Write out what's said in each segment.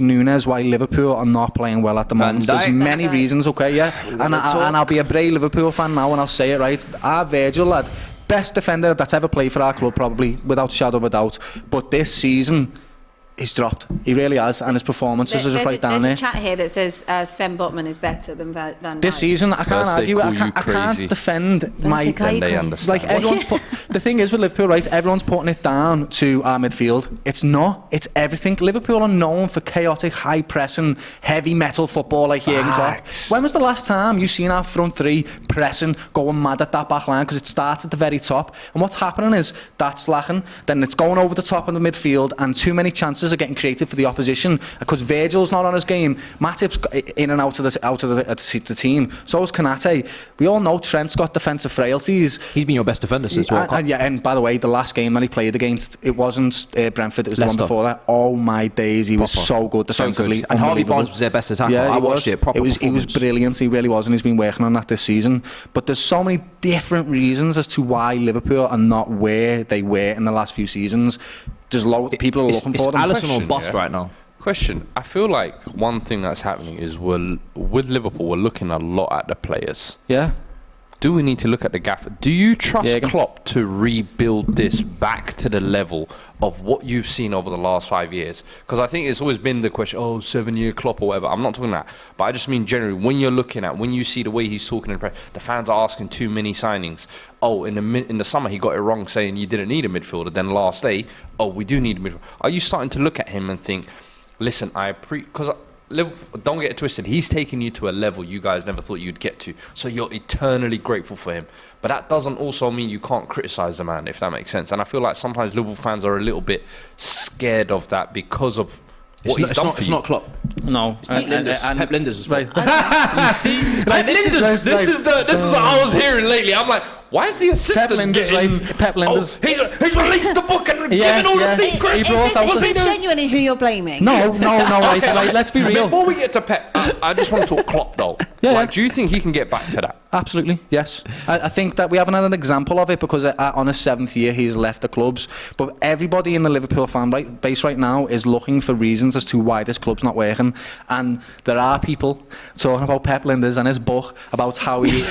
Núñez why Liverpool are not playing well at the moment. There's many reasons, okay, yeah. And I'll be a brave Liverpool fan now and I'll say it, right. Our Virgil, lad, best defender that's ever played for our club, probably, without a shadow of a doubt. But this season, he's dropped. He really has, and his performances are just right down there. There's a chat here that says Sven Botman is better than Van Dijk. This season, I can't argue. I can't defend my. They understand. Like everyone's the thing is with Liverpool, right? Everyone's putting it down to our midfield. It's not. It's everything. Liverpool are known for chaotic, high pressing, heavy metal football like Jurgen Klopp. When was the last time you seen our front three pressing, going mad at that back line? Because it starts at the very top, and what's happening is that's lacking. Then it's going over the top of the midfield, and too many chances are getting created for the opposition because Virgil's not on his game. Matip's in and out of the team. So is Konate. We all know Trent's got defensive frailties. He's been your best defender since World Cup. And by the way, the last game that he played against, it wasn't Brentford, it was Leicester. the one before that. Oh my days, he was so good defensively. And Harvey Barnes was their best attacker. Yeah, I watched it. Proper he was brilliant. He really was, and he's been working on that this season. But there's so many different reasons as to why Liverpool are not where they were in the last few seasons. There's people are looking for them. It's Alisson or bust right now. Question. I feel like one thing that's happening is with Liverpool, we're looking a lot at the players. Yeah. Do we need to look at the gaffer? Do you trust Klopp to rebuild this back to the level of what you've seen over the last 5 years? Because I think it's always been the question, 7-year Klopp or whatever. I'm not talking that. But I just mean generally, when you're looking at, when you see the way he's talking in press, the fans are asking too many signings. In the summer he got it wrong saying you didn't need a midfielder. Then last day, we do need a midfielder. Are you starting to look at him and think, listen, because don't get it twisted, he's taking you to a level you guys never thought you'd get to, so you're eternally grateful for him, but that doesn't also mean you can't criticise the man, if that makes sense. And I feel like sometimes Liverpool fans are a little bit scared of that because of what he's done for you. It's not Klopp. No, Pep Linders is right. You see, Pep Linders. This is what I was hearing lately. I'm like, why is the assistant Pep Linders. He's released the book and given all the secrets. Is this genuinely who you're blaming? No, right, let's be real. Before we get to Pep, I just want to talk Klopp though. Do you think he can get back to that? Absolutely, yes. I think that we haven't had an example of it because on his 7th year he's left the clubs. But everybody in the Liverpool fan base right now is looking for reasons as to why this club's not working. And there are people talking about Pep Linders and his book about how he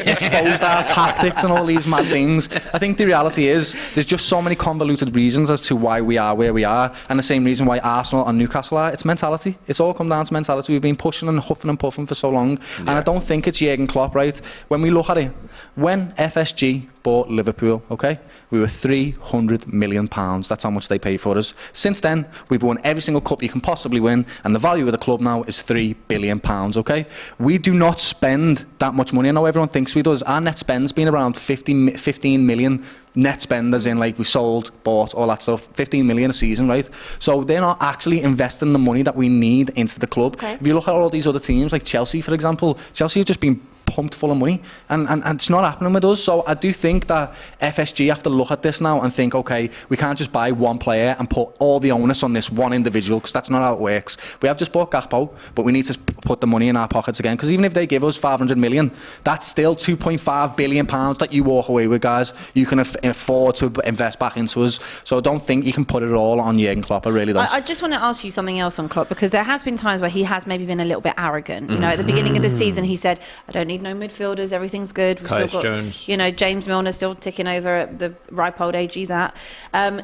exposed our tactics and all these mad things. I think the reality is there's just so many convoluted reasons as to why we are where we are, and the same reason why Arsenal and Newcastle are. It's mentality. It's all come down to mentality. We've been pushing and huffing and puffing for so long, and I don't think it's Jurgen Klopp, right? When we look at it, when FSG bought Liverpool, okay, we were £300 million. That's how much they paid for us. Since then, we've won every single cup you can possibly win, and the value of the club now is £3 billion, okay? We do not spend that much money. I know everyone thinks we do. Our net spend's been around 15 million net spend, as in like we sold, bought, all that stuff. 15 million a season, right? So they're not actually investing the money that we need into the club. Okay. If you look at all these other teams, like Chelsea, for example, Chelsea have just been pumped full of money, and it's not happening with us. So I do think that FSG have to look at this now and think, okay, we can't just buy one player and put all the onus on this one individual, because that's not how it works. We have just bought Gakpo, but we need to put the money in our pockets again, because even if they give us 500 million, that's still 2.5 billion pounds that you walk away with, guys. You can afford to invest back into us. So I don't think you can put it all on Jurgen Klopp. I really don't. I just want to ask you something else on Klopp, because there has been times where he has maybe been a little bit arrogant. You know, at the beginning of the season, he said, I don't need no midfielders, everything's good. We've still got Jones. You know, James Milner still ticking over at the ripe old age he's at.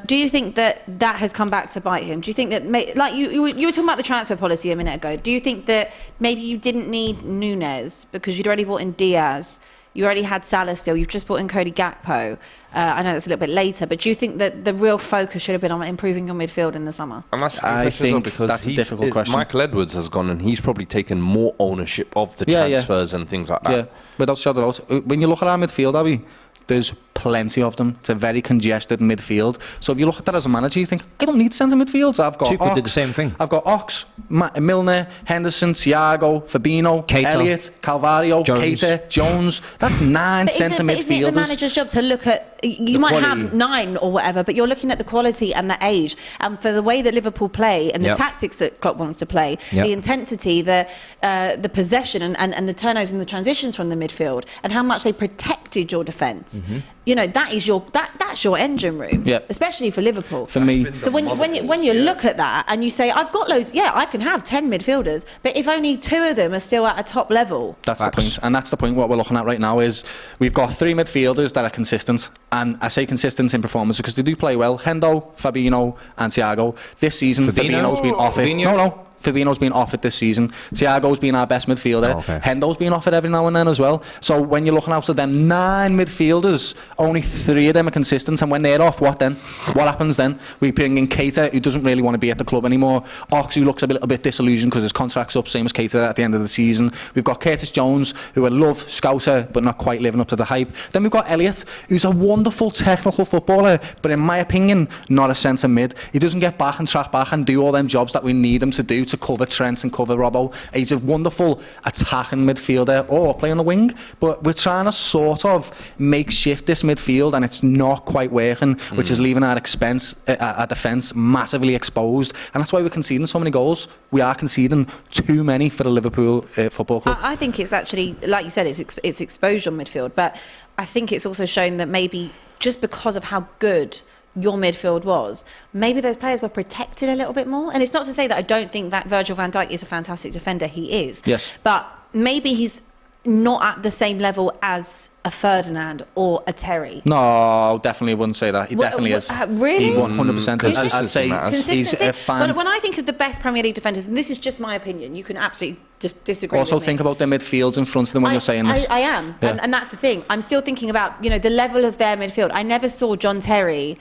Do you think that has come back to bite him? Do you think that, like you were talking about the transfer policy a minute ago, do you think that maybe you didn't need Núñez because you'd already bought in Diaz, you already had Salah still, you've just bought in Cody Gakpo? I know that's a little bit later, but do you think that the real focus should have been on improving your midfield in the summer? I think that's a difficult question. Michael Edwards has gone and he's probably taken more ownership of the transfers and things like that. Yeah, without shadow of a doubt. When you look at our midfield, Abby, there's plenty of them. It's a very congested midfield. So if you look at that as a manager, you think, I don't need centre midfields. I've got Tuchel did the same thing. I've got Ox, Milner, Henderson, Thiago, Fabinho, Keita, Elliott, Calvario, Jones. Keita, Jones. That's 9 centre midfielders. Isn't it the manager's job to look at, you might have 9 or whatever, but you're looking at the quality and the age. And for the way that Liverpool play and the tactics that Klopp wants to play, the intensity, the possession and the turnovers and the transitions from the midfield, and how much they protected your defence. that's your engine room, especially for Liverpool. For me, so when you look at that and you say, I've got loads, I can have 10 midfielders, but if only 2 of them are still at a top level. That's the point, and that's the point. What we're looking at right now is we've got 3 midfielders that are consistent, and I say consistent in performance because they do play well. Hendo, Fabinho, and Thiago. This season, Fabinho's been off it. No. Fabinho's been off it this season. Thiago's been our best midfielder. Hendo's been off it every now and then as well. So when you're looking out of them 9 midfielders, only 3 of them are consistent. And when they're off, what then? What happens then? We bring in Keita, who doesn't really want to be at the club anymore. Ox, who looks a little bit disillusioned because his contract's up, same as Keita at the end of the season. We've got Curtis Jones, who I love, scouser, but not quite living up to the hype. Then we've got Elliott, who's a wonderful technical footballer, but in my opinion, not a centre mid. He doesn't get back and track back and do all them jobs that we need him to do to cover Trent and cover Robbo. He's a wonderful attacking midfielder or play on the wing, but we're trying to sort of makeshift this midfield and it's not quite working, which is leaving our defence massively exposed, and that's why we're conceding so many goals. We are conceding too many for the Liverpool Football Club. I think it's actually, like you said, it's exposure on midfield, but I think it's also shown that maybe just because of how good your midfield was, maybe those players were protected a little bit more. And it's not to say that I don't think that Virgil van Dijk is a fantastic defender. He is. Yes. But maybe he's not at the same level as a Ferdinand or a Terry. No, definitely wouldn't say that. He definitely is. Really? He 100% is. I'd say Consistency. he's a fan. But when I think of the best Premier League defenders, and this is just my opinion, you can absolutely disagree also with me. think about their midfields in front of them when you're saying this. I am. Yeah. And that's the thing. I'm still thinking about, the level of their midfield. I never saw John Terry,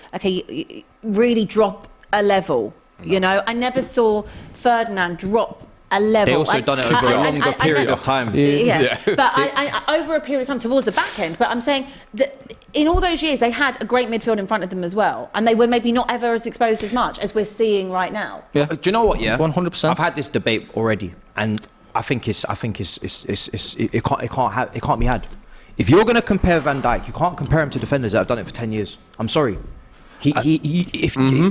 really drop a level. I never saw Ferdinand drop a level. They also done it over a longer period of time. Yeah. But I over a period of time towards the back end. But I'm saying that in all those years, they had a great midfield in front of them as well. And they were maybe not ever as exposed as much as we're seeing right now. Yeah. Do you know what, 100%. I've had this debate already. And I think it can't be had. If you're going to compare Van Dijk, you can't compare him to defenders that have done it for 10 years. I'm sorry.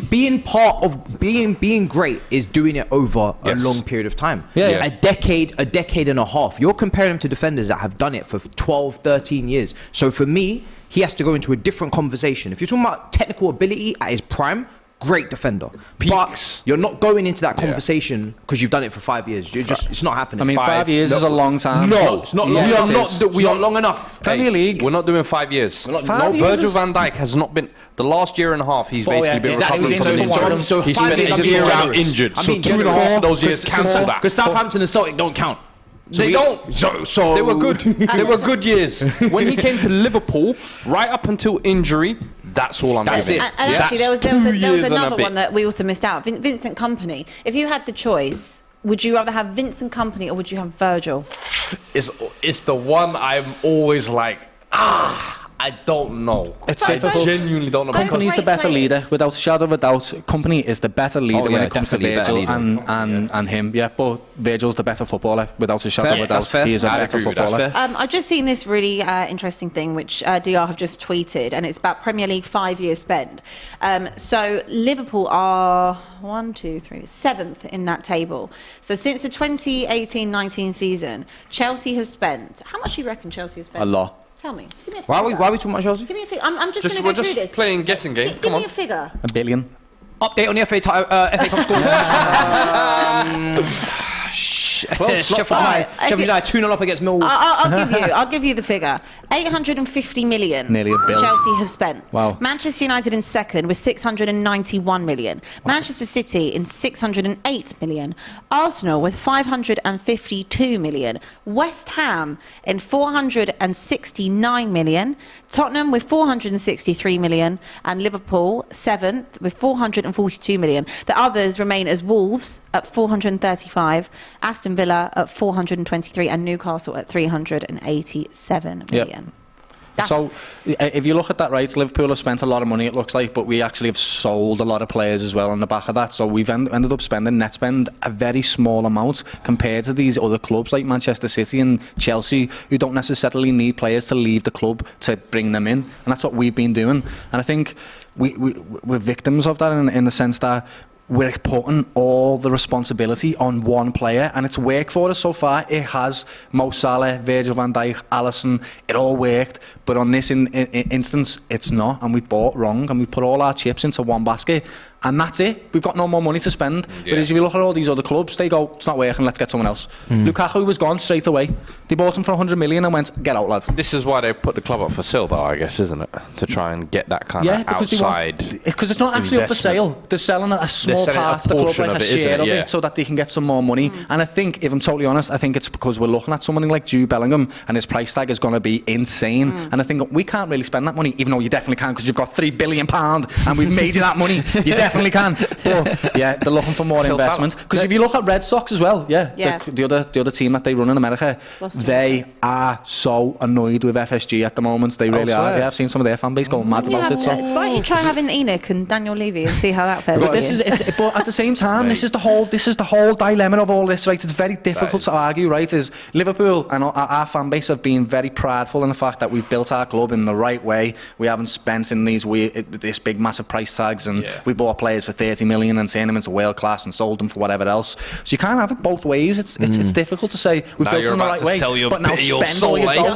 Being part of being great is doing it over a long period of time. A decade and a half. You're comparing him to defenders that have done it for 12, 13 years. So for me, he has to go into a different conversation. If you're talking about technical ability at his prime, great defender. But you're not going into that conversation because you've done it for 5 years. It's not happening. I mean, 5 years is a long time. No, it's not long. We are long enough. Premier League. We're not doing 5 years. Virgil van Dijk has not been. The last year and a half, he's basically been recovering from an injury. So he's spent a year out injured. So 2.5 of those years cancel that. Because Southampton and Celtic don't count. They don't. So they were good. They were good years. When he came to Liverpool, right up until injury, that's all I'm giving. And actually, there was another one that we also missed out. Vincent Kompany. If you had the choice, would you rather have Vincent Kompany or would you have Virgil? It's the one I'm always like, I don't know. It's difficult. I genuinely don't know. Kompany's the better leader, without a shadow of a doubt. Kompany is the better leader when it comes to Virgil and him. Yeah, but Virgil's the better footballer, without a shadow of a doubt. He is a better footballer. I've just seen this really interesting thing which DR have just tweeted, and it's about Premier League 5 years spend. So Liverpool are 7th in that table. So since the 2018-19 season, Chelsea have spent. How much do you reckon Chelsea has spent? A lot. Tell me. Give me a figure. Why are we talking about Chelsea? Give me a figure. I'm just going to go We're through this. just playing guessing game. Give me a figure. $1 billion. Update on the FA Cup scores. Sheffield United 2-0 up against Millwall. I'll give you the figure. 850 million. Nearly $1 billion. Chelsea have spent. Wow. Manchester United in second with 691 million. Wow. Manchester City in 608 million. Arsenal with 552 million. West Ham in 469 million. Tottenham with 463 million. And Liverpool 7th with 442 million. The others remain as Wolves at 435, Aston Villa at 423, and Newcastle at 387 million. So if you look at that, right, Liverpool have spent a lot of money, it looks like, but we actually have sold a lot of players as well on the back of that. So we've ended up spending net spend a very small amount compared to these other clubs like Manchester City and Chelsea, who don't necessarily need players to leave the club to bring them in. And that's what we've been doing. And I think we're victims of that in the sense that we're putting all the responsibility on one player, and it's worked for us so far. It has. Mo Salah, Virgil van Dijk, Alisson, it all worked. But on this instance, it's not, and we bought wrong, and we put all our chips into one basket, and that's it. We've got no more money to spend. Whereas if you look at all these other clubs, they go, it's not working, let's get someone else. Lukaku was gone straight away. They bought him for 100 million and went, get out, lad. This is why they put the club up for sale, though, I guess, isn't it? To try and get that kind of outside. Because it's not actually up for sale. They're selling a small part of the club, like a share of it, so that they can get some more money. And I think, if I'm totally honest, I think it's because we're looking at someone like Jude Bellingham, and his price tag is going to be insane. And I think we can't really spend that money, even though you definitely can, because you've got £3 billion and we've made you that money. You definitely can. But yeah, they're looking for more investment. Because if you look at Red Sox as well, the other team that they run in America, they are so annoyed with FSG at the moment. They really are. Yeah, I've seen some of their fan base go mad about it. So why don't you try having Enoch and Daniel Levy and see how that fares? But at the same time, this is the whole dilemma of all this, right? It's very difficult to argue, right? Is Liverpool and our fan base have been very prideful in the fact that we've built our club in the right way. We haven't spent in this big massive price tags, and we bought players for 30 million and turned them into world class and sold them for whatever else. So you can't have it both ways. It's difficult to say we built it in the right way, but now spend all your dough.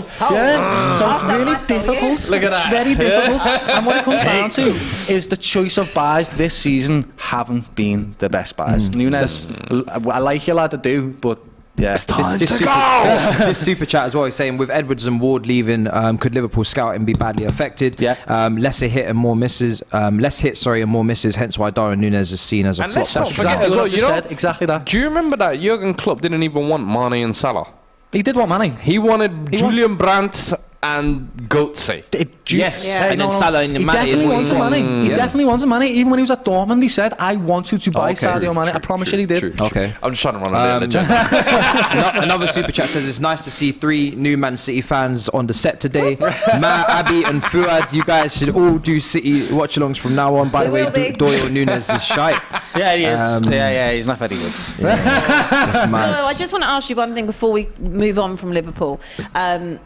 So it's really difficult. Look at that. It's very difficult. And what it comes down to is the choice of buys this season haven't been the best buys. Nunes, I like you, lad, to do, but yeah, it's time to go. This super chat as well is saying, with Edwards and Ward leaving, could Liverpool scouting be badly affected? Less hit and more misses. Less hits, and more misses. Hence why Darwin Núñez is seen as a flop. Let's not forget as well. You know, exactly that. Do you remember that Jurgen Klopp didn't even want Mane and Salah? He did want Mane. He wanted Julian Brandt and Götze. And then Salah and Mane. He definitely wanted Mane. Even when he was at Dortmund, he said, I want you to buy Sadio Mane. I promise you he did. Okay. I'm just trying to run a bit of the Another super chat says, it's nice to see 3 new Man City fans on the set today. Matt, Abby and Fuad, you guys should all do City watch-alongs from now on. By the way, Doyle Núñez is shite. Yeah, he is. He's not very good. That's mad. I just want to ask you one thing before we move on from Liverpool.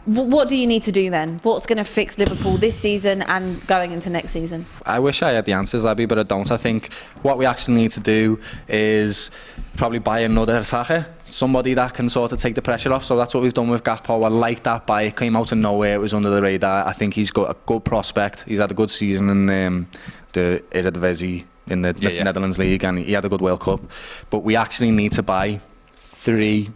What do you need to do then? What's going to fix Liverpool this season and going into next season? I wish I had the answers, Abby, but I don't. I think what we actually need to do is probably buy another attacker, somebody that can sort of take the pressure off. So that's what we've done with Gakpo. I like that buy. It came out of nowhere. It was under the radar. I think he's got a good prospect. He's had a good season in the Eredivisie in the Netherlands League, and he had a good World Cup. But we actually need to buy 3,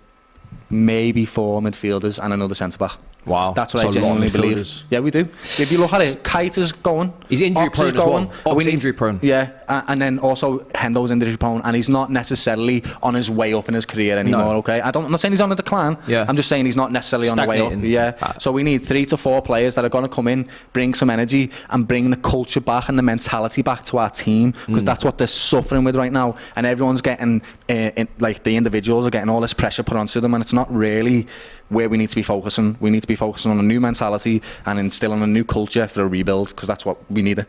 maybe 4 midfielders and another centre-back. Wow. That's what I genuinely believe. Yeah, we do. If you look at it, Kite is going. He's injury prone as well. Ox injury prone. Yeah, and then also Hendo's injury prone, and he's not necessarily on his way up in his career anymore, okay? I'm not saying he's on a decline. I'm just saying he's not necessarily on the way up. Yeah. So we need 3 to 4 players that are going to come in, bring some energy, and bring the culture back and the mentality back to our team, because that's what they're suffering with right now. And everyone's getting, like the individuals are getting all this pressure put onto them, and it's not really where we need to be focusing. We need to be focusing on a new mentality and instilling a new culture for a rebuild, because that's what we need.